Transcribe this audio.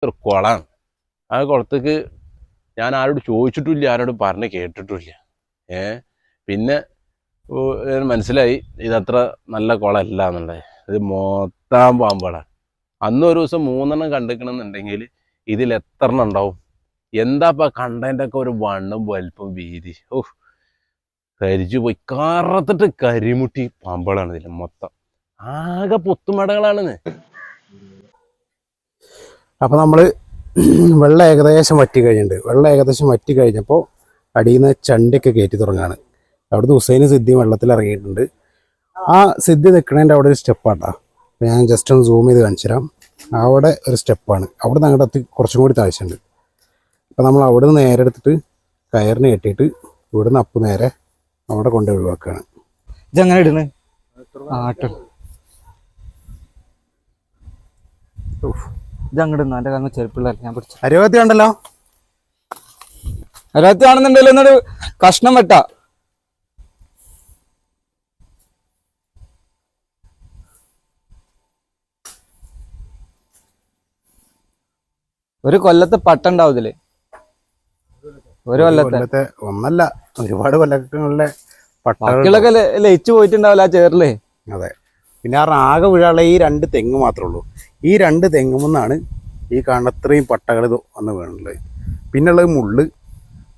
ഒരു കുളമാണ്. ആ കുളത്തേക്ക് ഞാൻ ആരോട് ചോദിച്ചിട്ടില്ല, ആരോടും പറഞ്ഞ് കേട്ടിട്ടില്ല. പിന്നെ മനസ്സിലായി ഇതത്ര നല്ല കുളമല്ല എന്നുള്ളത്. ഇത് മൊത്തം പാമ്പുകളാണ്. അന്ന് ഒരു ദിവസം 3 കണ്ടിക്കണമെന്നുണ്ടെങ്കിൽ ഇതിൽ എത്ര ഉണ്ടാവും? എന്താ കണ്ടതിൻ്റെ ഒക്കെ ഒരു വണ്ണം വലിപ്പം വീതി കരിച്ചു പോയി. കറത്തിട്ട് കരിമുട്ടി പാമ്പുകളാണ് ഇതിൽ മൊത്തം. ആകെ പൊത്തുമടകളാണെന്ന്. അപ്പോൾ നമ്മൾ വെള്ളം ഏകദേശം വറ്റി കഴിഞ്ഞിട്ടുണ്ട്. വെള്ളം ഏകദേശം വറ്റി കഴിഞ്ഞപ്പോൾ അടിയിൽ നിന്ന് ചണ്ടിയൊക്കെ കയറ്റി തുടങ്ങുകയാണ്. അവിടുന്ന് ഹുസൈന് സിദ്ധി വെള്ളത്തിൽ ഇറങ്ങിയിട്ടുണ്ട്. ആ സിദ്ധി നിൽക്കണതിൻ്റെ അവിടെ ഒരു സ്റ്റെപ്പാട്ടാ. ഞാൻ ജസ്റ്റ് ഒന്ന് സൂം ചെയ്ത് കാണിച്ചു തരാം. അവിടെ ഒരു സ്റ്റെപ്പാണ്. അവിടെ നിന്ന് അങ്ങോട്ട് കുറച്ചും കൂടി താഴ്ചയുണ്ട്. അപ്പോൾ നമ്മൾ അവിടെ നിന്ന് നേരെ എടുത്തിട്ട് കയറിന് കെട്ടിയിട്ട് ഇവിടുന്ന് അപ്പ് നേരെ അവിടെ കൊണ്ട് ഒഴിവാക്കുകയാണ്. ഇതെങ്ങനെ ഇടുന്നത്? ഇതങ്ങോട്ട് എൻ്റെ കങ്ങ് ചെരുപ്പിള്ളല്ലേ ഞാൻ പിടിച്ചു. അരുവത്തി ഉണ്ടല്ലോ, അരുവത്തി ആണെന്നുണ്ടല്ലോ. എന്നൊരു കഷ്ണം വെട്ടാ. ഒരു കൊല്ലത്തെ പട്ട ഉണ്ടാവുന്നില്ലേ? ഒരു കൊല്ലത്തെ ഒന്നല്ല, ഒരുപാട് കൊല്ലങ്ങളിലെ പട്ടകളൊക്കെ ലയിച്ചു പോയിട്ടുണ്ടാവില്ല ആ ചേറില്. അതെ. പിന്നെ ആകെ വീഴാനുള്ള ഈ 2 തെങ്ങ് മാത്രമേ ഉള്ളൂ. ഈ 2 തെങ്ങുമെന്നാണ് ഈ കാണുന്ന ഇത്രയും പട്ടകൾ വന്ന് വീണുള്ളത്. പിന്നുള്ളത് മുള്ള്,